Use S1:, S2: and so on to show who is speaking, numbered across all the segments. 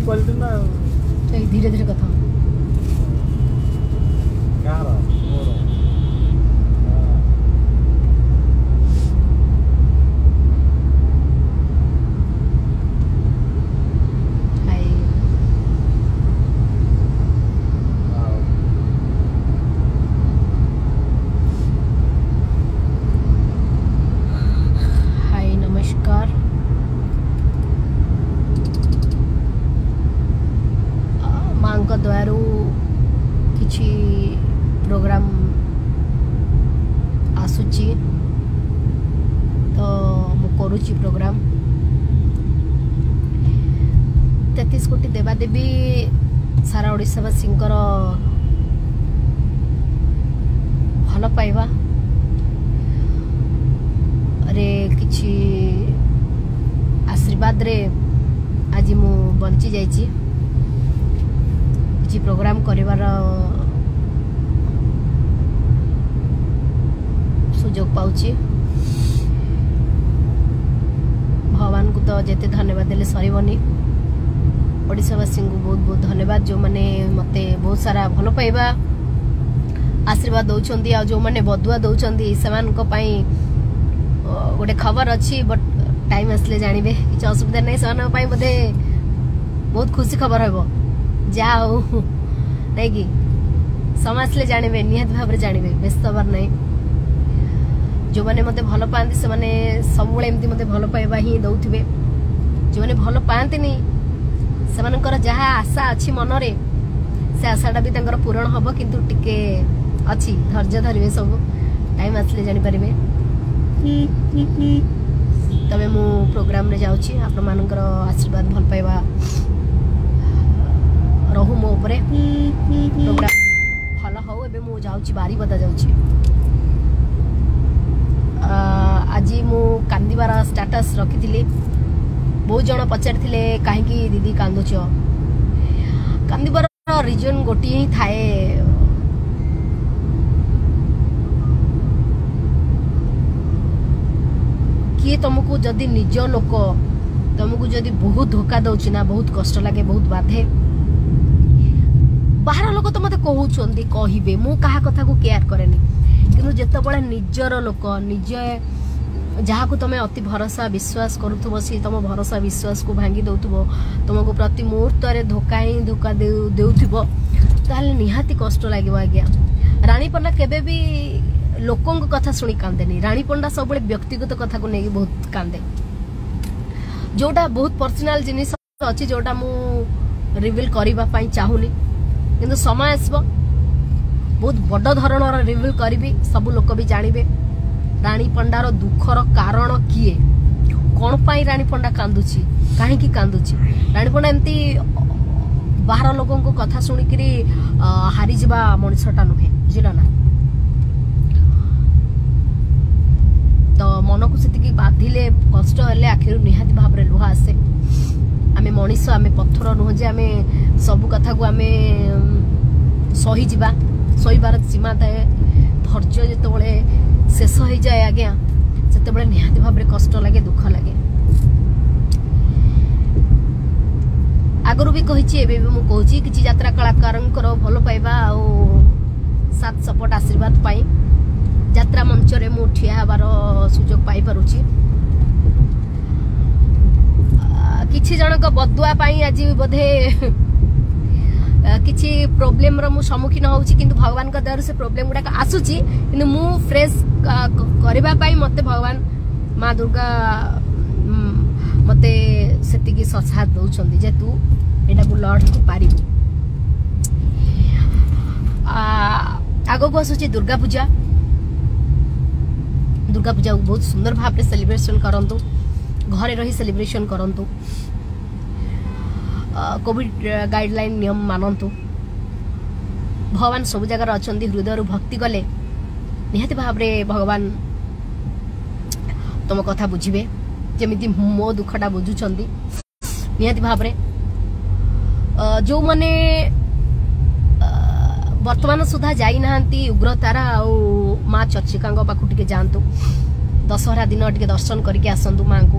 S1: କିଛି କହିଲି ନା
S2: ଧୀରେ ଧୀରେ କଥା
S1: କାହାର ମୋର
S2: द्वारू किछि प्रोग्राम आसुची तो मु करूची प्रोग्राम 33 कोटी देवादेवी सारा ओडिशावासी भल पाइबा रे किछि आशीर्वाद रे आज मु बंची जाइची प्रोग्राम करिवार सुजोग पाउची भगवान को तो जेते धन्यवाद देले सरीबनी ओडिशावासी को बहुत बहुत धन्यवाद जो माने मते बहुत सारा भलो पाइबा आशीर्वाद दउछंती आ जो माने बदुआ दउछंती समान को पई गोटे खबर अछि बट टाइम असले जानिबे किछ असुविधा नै समान पई बदे बहुत खुशी खबर हेबो जाओ नहीं कि समाज जानवे निहत भाव जानवे व्यस्त हबार नहीं जो मैंने मते भल पाती से माने सब एमती मते भल पाइबा ही दउथिबे जो मैंने भल पाती नहीं से जहाँ आशा अच्छी मनरे से आशाटा भी तंकर पूरण हम किंतु टिके अच्छी धैर्य धरिवे सब टाइम आसले जानि परिबे तबे मु प्रोग्राम रे जाउची आपण मानकर आशीर्वाद भल पाइबा रहू मो उपरे प्रोग्राम भल हो एबे मु जाउची बारी बदा जाउची आज मु कांदीबार स्टेटस रखिथिली बहुत जण पचारथिले काहे कि दीदी कांदुछ कांदीबार रीजन गोटी ही थाए किए तुमको जदि निज लोक तुमको जदि बहुत धोखा दउची ना बहुत कष्ट लागे बहुत बाधे बाहर लोक तो मते कहउछंदी कहिबे मु काहा कथा को केयर करेनी किंतु जेते बळे निजर लोक निज जहाँ को तुम अति भरोसा विश्वास करुथबो सी तुम भरोसा विश्वास को भांगी दउथबो तुमको प्रति मुहूर्त रे धोखा ही धोखा देउथबो ताले निहाती कष्ट लागिबो आज्ञा रानी पन्ना केबे भी लोकों को कथा सुनी कांदेनी रानी पंडा सब व्यक्तिगत कथा को नहीं बहुत कांदे जोटा बहुत पर्सनल जिनिस अछि जोटा मु रिवील करबा पई चाहुनी किंतु समय आसबो बहुत बड़ धरणर रिवील करबी सब लोक भी जानिबे रानी पंडार दुखर कारण किए कौन पाई रानी पंडा कांदुची काहे की कांदुची रानी पंडा एमती बाहर लोकों को कथा सुनिकरी हारी जिबा मनुष्यटा नुहे बुझिला ना तो मन को सेतिकी बाधिले कष्ट हेले आखिर निहाती भाव रे लुहा आसे आमे मनीष आमे पत्थर नुह जे आमे सब कथा को आमे सही जिबा सहीबार सीमा थाए धैर्य जेतबळे शेष हो जाए आज्ञा से निहाती भाव कष्ट लगे दुख लगे आगरू भी कही मुझे किसी यात्रा कलाकार भल पाइबा साथ सपोर्ट आशीर्वाद पाई यात्रा मंच रे मु ठिया हबार सुजोग पाई पारुची किछि जनक बदुआ पाई आज बोधे किछि प्रॉब्लम रो मु सम्मुखीन होउची किंतु भगवान का दया से प्रॉब्लम गुडा आसुची किंतु मु फ्रेश करबा पाई मते भगवान माँ दुर्गा मते सेतिकी ससाथ दउछंदी जे तू एटा को लॉर्ड को पारिबो आगो को आसुची दुर्गा पूजा को बहुत सुंदर भाव रे सेलिब्रेशन करंतु घरे रही सेलिब्रेशन करंतु कोविड गाइडलाइन नियम मानतु भगवान सब जगह अच्छा हृदय भक्ति कले निहाती भाव रे भगवान तुम कथा बुझे जमी मो दुखटा बुझुंट निहाती भाव रे जो माने वर्तमान सुधा जाई नाहंती उग्रतारा और माँ चर्चिका पाखु टिके जातु दशहरा दिन टिके दर्शन करके आसतु माँ को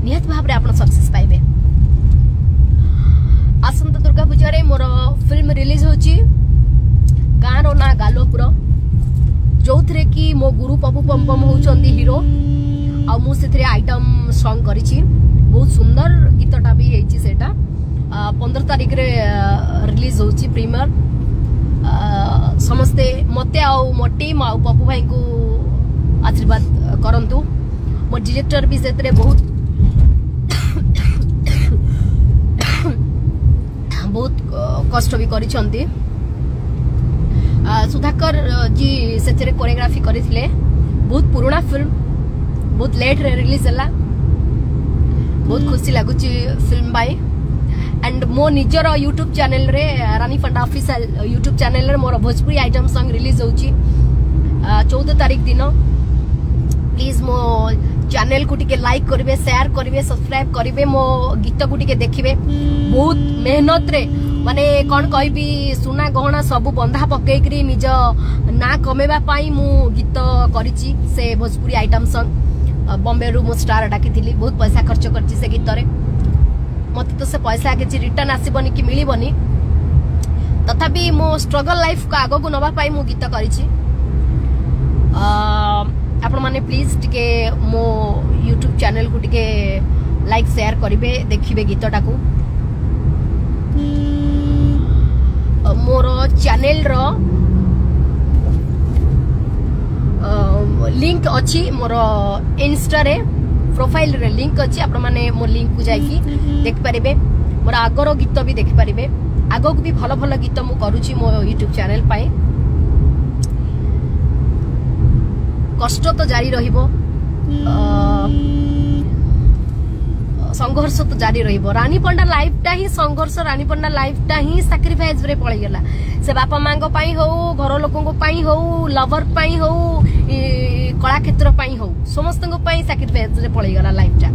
S2: निहाती भाव रे आपण सक्सेस पाइबे आसंता दुर्गा पूजा रे मोर फिल्म रिलीज होची गाँव ना गालोपुर जो थे कि मो गुरु पपु पम होचंदी हीरो आ मु से आइटम सॉन्ग करिछि बहुत सुंदर गीतटा भी हेची सेटा 15 तारिख रे रिलीज होची प्रीमियर समस्ते मते आ मो टीम आ पपु भाई को आशीर्वाद करंतु मो डायरेक्टर भी सेतरे बहुत बहुत कष्ट भी करिसंती सुधाकर जी से कोरियोग्राफी करथिले बहुत पुराना फिल्म बहुत लेट रे रिलीज हला बहुत खुशी लागुची फिल्म बाई एंड मो निजर यूट्यूब चैनल रे रानी फंडा ऑफिशियल यूट्यूब चैनल रे मोर भोजपुरी आइटम सॉन्ग रिलीज होची 14 तारिख दिन प्लीज मो चैनल को टिके लाइक करिवे शेयर करिवे सब्सक्राइब करिवे मो गीत को टिके देखिबे बहुत मेहनत रे माने कोन कहबी सुना गहना सब बंधा पकेकरी निज ना कमेबा पाई मु गीत करिछि से भोजपुरी आइटम सॉन्ग बॉम्बे रू मो स्टार डाकिथिली बहुत पैसा खर्च करछि से गीत रे मते तो से पैसा के रिटर्न आसीबनी कि मिलिबनी तथापि मो स्ट्रगल लाइफ को आगो को नबा पाई मु गीत करिछि आपण माने प्लीज टिके मो यूट्यूब चैनल को टिके लाइक शेयर करिवे देखिबे गीतटा को मोर चैनल रो लिंक अच्छी मोर इंस्टा रे प्रोफाइल रे लिंक अच्छी आपण माने मो लिंक को जाई देख पारिबे मोर आगर गीत भी देख पारिबे आगो भी भलो भलो गीत मु करूची मो यूट्यूब चैनल पाए कष्ट तो जारी रहिबो संघर्ष तो जारी रहिबो रानी पंडा लाइफ टा ही संघर्ष रानी पंडा लाइफ टा ही सैक्रिफाइस रे पळै गेला से बापा मांगो पाई हो घर लोकन को पाई हो लवर पाई हो कला क्षेत्र पाई हो समस्त को पाई सैक्रिफाइस रे पळै गेला लाइफ टा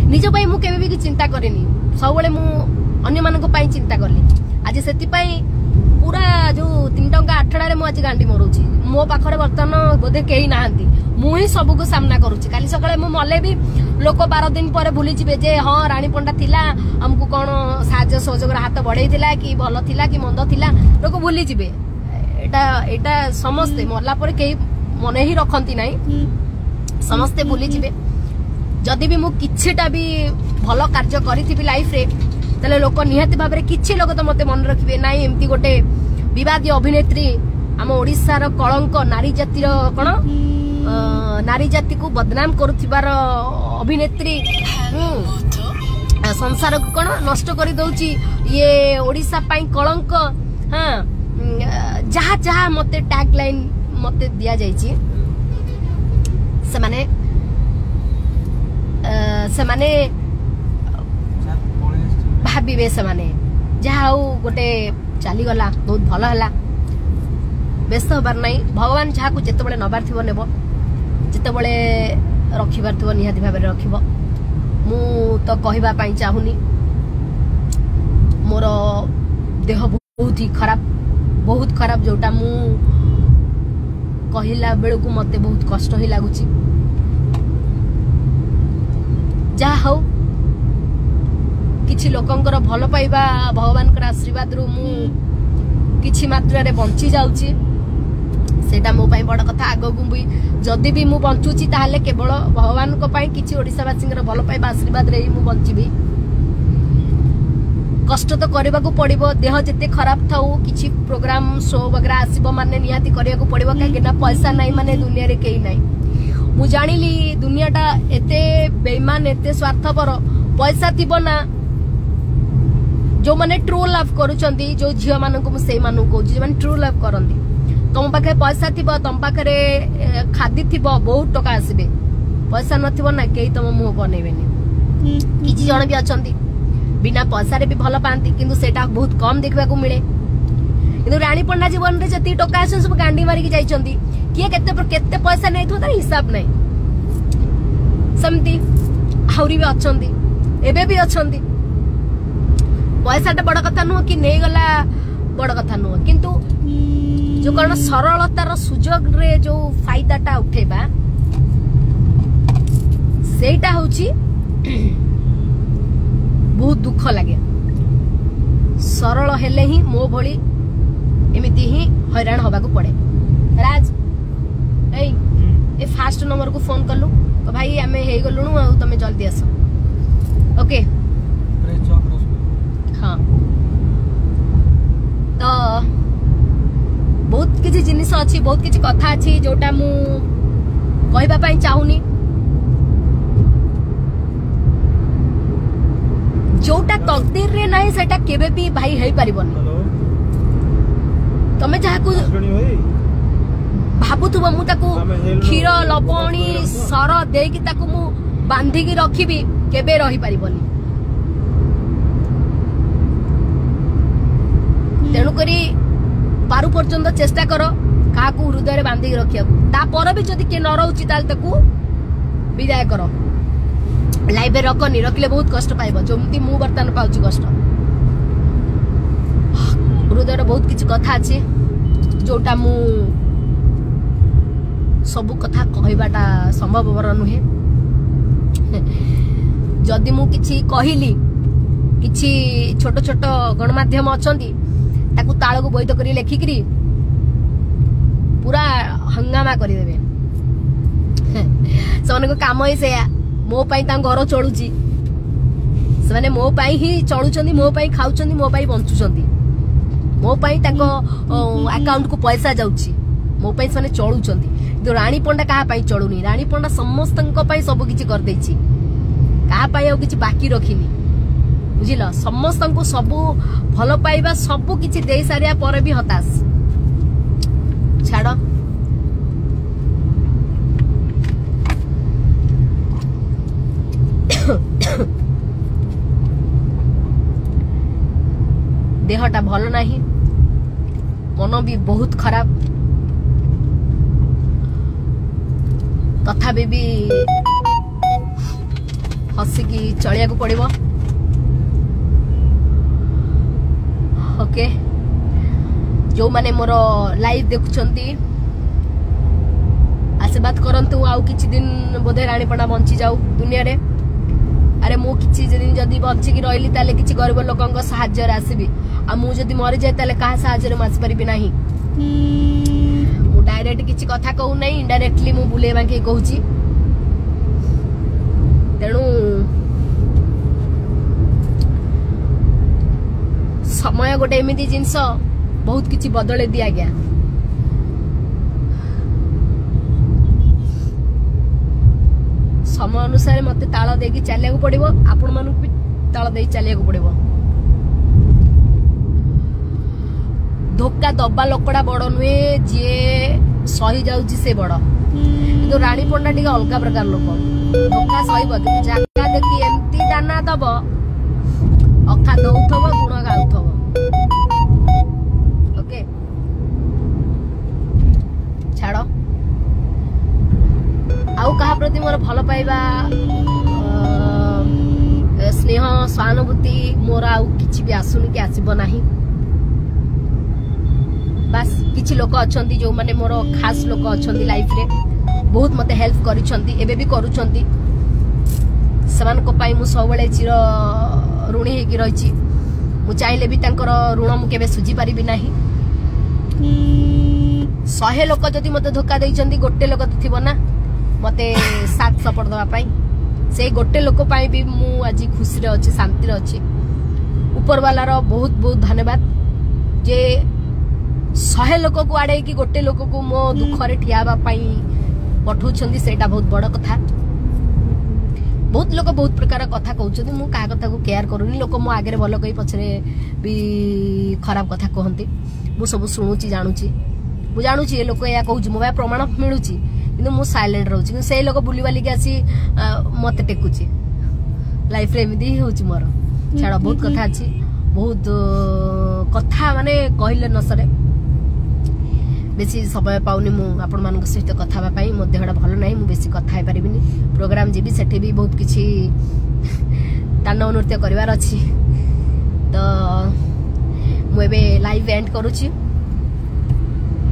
S2: निज पाई मु केबे भी चिंता करेनी सब बेले मु अन्य मान को पाई चिंता करली आज सेति पाई पूरा जो 3 टंका 8 रे मु आज गांडी मरोची मो पाखरे वर्तमान बोधे केही नाहंती मु ही सब को सामना करूची काली सकाळे मु मले भी लोक 12 दिन पर भूली जिबे जे हां रानी पंडा थिला हमकु कोन साहाଯ୍य सहयोग रे हाथ बढ़ाई थिला कि भलो थिला कि मंद थिला लोक भूली जिबे एटा समस्त मरला पर केही मने ही रखंती नाही समस्त भूली जिबे जदी भी मु किछटा भी भलो कार्य करिथिबी लाइफ रे तले लोक निहाती भाबरे किछि लोक तो मते मन रखिबे नाही एम्ति गोटे विवादी अभिनेत्री आम ओडिसा रो कलंक नारी जाति रो कोन नारी जाति को बदनाम करुथिबार अभिनेत्री संसार को कोन नष्ट करि दउची ये ओडिसा पई कलंक हां जहा जहा मते टैग लाइन मते दिया जाईची से माने भाबिबे से माने जहा गोटे चली गला बहुत भलो हला व्यस्त हबार नहीं भगवान जहा को जेते बळे नबार थिबो नेबो जेते बळे रखिबार थिबो निहाती भाबे रखिबो मु तो कहिबा पई चाहुनी मोर देह बहुत खराब जोटा मु कहिला बेलू को मते बहुत कष्ट ही लागुची जा हो किछि लोकंकर भलो पाइबा भगवान कर आशीर्वाद रु मु किछि मात्रा रे बंची जाउची सेटा मो पई बड़ कथा आगो को भी जदी भी मु बंचुची ताहाले केवल भगवान को पई किछि ओडिसा वासिंगर भलो पाइबा आशीर्वाद रे मु बंचीबी कष्ट तो करबा को पड़िबो देह जते खराब थाउ किछि प्रोग्राम शो वगैरह आसीबो माने नियाती करिया को पड़िबो काहे ना पैसा नाही माने दुनिया रे केही नाही मु जानिली दुनियाटा एते बेईमान एते स्वार्थपर पैसा थिबो ना जो माने ट्रू लव करूचंदी जो झियो मानन को से मानन को जे माने ट्रू लव करंदी तुम पाखे पैसा थिबो तुम पाखे खादी थिबो बहुत टका आसीबे पैसा नथिबो ना केही तुम मुह बनेबेनी किछि जण भी अछंती बिना पैसा रे भी भलो पांती किंतु सेटा बहुत कम देखबा को मिले किंतु रानी पंडा जीवन रे जति टका आछन सब गांडी मारी के जाइचंती किए केते पैसा नै थो तार हिसाब नै समती हाउरी भी अछंती एबे भी अछंती पैसाटा बड़ कथा नुह कि नहीं गला बड़ कथा नुह किंतु जो कारण सरलतार सुजोग रे जो फायदाटा उठेबा सेटा होची बहुत दुख लगे सरल हेले ही मो भली एमिति ही हैरान हवा को पड़े। राज ए फास्ट नंबर को फोन कलु तो भाई आमे हे गलुनु आ तमे जल्दी आस। ओके हाँ तो बहुत किसी जिनिस अच्छी बहुत किसी कथा अच्छी जोटा मु कहबा पई चाहूनी जोटा तकदीर रे नहीं सेटा केबे भी भाई हेई परिबनी। तमे जहा को भाबुथुबो मु ताकू क्षीर लवणी सर देकी ताकू मु बांधी की रखिबी केबे रही परिबनी। तेणु करी पारु पर्यंत चेष्टा कर क्या हृदय बांधिक रखा तापर भी जदि किए न रोचे ताकू विदाय कर लाइफ रखनी रखिले बहुत कष्ट पाइब जमती मु बर्तमान पाउची कष्ट। हृदय बहुत किसी कथा अच्छी जोटा मु सबु कथा कहबाटा संभवपर नुहे। जदि मु किछि कहली किछि छोट छोट गणमाध्यम अछंती ताकू ताल को बैध करी लेखिकी पूरा हंगामा करदेवे। से काम ही से मो पाई घर चलुची से मो पाई ही चलुचंदी मो पाई खाउचंदी मो पाई बंचुचंदी मो पाई अकाउंट को पैसा जाउची मो पाई से चलुचंदी। तो रानी पंडा कहा पाई चलुनी रानी पंडा समस्त सब किछि कर देछि कहा पाई आ किछि बाकी रखिनी बुझिल समस्त को सबू भल पाइबा सबू किछि दे सारिया पर भी हताश छाड़। देहटा भल नहीं मन भी बहुत खराब तथापि भी हसिकी चलिया को पड़िबो। ओके जो माने मोर लाइव देखुचंती आशीर्वाद करंतु आउ किछि दिन बोधे रानीपड़ा बंची जाऊ दुनिया रे। अरे मु किछि दिन जदी बंची की रहली ताले किछि गरीब लोकंक सहाय्य रे आसीबी आ मु जदी मरि जाय ताले कहा सहाय्य रे मास परिबी नाही। मु डायरेक्ट किछि कथा कहू नै इनडायरेक्टली मु बुले बाकी कहूची तेणु समय गोटे एमती जिनस बहुत किछि बदले दिया गया। समय अनुसार मते ताल देकी चलिया को पड़िबो आपण मानु भी ताल देई चलिया को पड़िबो। धोखा दबा लोकड़ा बड़ नुहे जे सही जाउची से बड़ किंतु रानी पंडा टिके अलगा प्रकार लोक धोखा सहीब कि जाका देखी एमती दाना दब अखा दौथब गुण गाउथब। ओके छाड़ आउ कहा प्रति मोर भल पाइबा स्नेह सहानुभूति मोर आउ किछि भी आसुनी कि आसीबो नाही। बस किछि लोक अछंती जो माने मोर खास लोक अछंती लाइफ रे बहुत मते हेल्प करिसंती एबे भी करूचंती समान को पाई मु सबले चिर ऋणी हेकी रहिछि। मु चाहिले भी तांकर ऋण मु केबे सुझी परिबि नाही। 100 लोक जदि मते धोखा देइचंती गोटे लोक थिबो ना मते साथ सपोर्ट दवा पाई से गोटे लोक पाई भी मु आज खुशी रे अछि शांति रे अछि। ऊपर वाला रो बहुत बहुत धन्यवाद जे 100 लोक को आड़े कि गोटे लोक को मो दुख रे ठियाबा पाई पठौछंती सेटा बहुत बड़ कथा। बहुत लोक बहुत प्रकार कथा कहउछंती मु का कथा को केयर करूनी लोक मो आगे भलो कहि पछरे भी खराब कथा कहंती मु सब सुनुची जानूची मु जानूची ए लोक या कहउची मो प्रमाण मिलुची किंतु मु साइलेंट रहउची कि से लोक बुली वाली के आसी मते टेकुची लाइफ रे एमिदी होउची मोर छाड़ा बहुत कथा अछि बहुत कथा माने कहिले न सरे बेसी समय पाउनी मु आपण मान सहित कथा बा पाई मो देहडा भलो नाही मु बेसी कथा हे परिबिनी प्रोग्राम जेबी सेठी भी बहुत किछि तांडव नृत्य करिवार अछि तो मु एबे लाइव एंड करूची।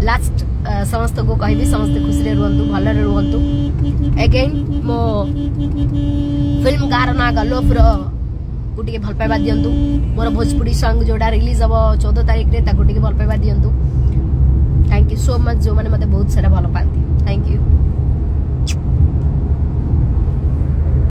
S2: लास्ट समस्त को कहबी समस्त खुशी रे रहंतु भलो रे रहंतु। अगेन मो फिल्म गारना गलोफ्र को टिके भल पाइबा दियंतु मोर भोजपुरी सॉन्ग जोडा रिलीज अब 14 तारिख रे ताको टिके भल पाइबा दियंतु थैंक यू सो मच जो माने मते बहुत सारा भल पाती थैंक यू।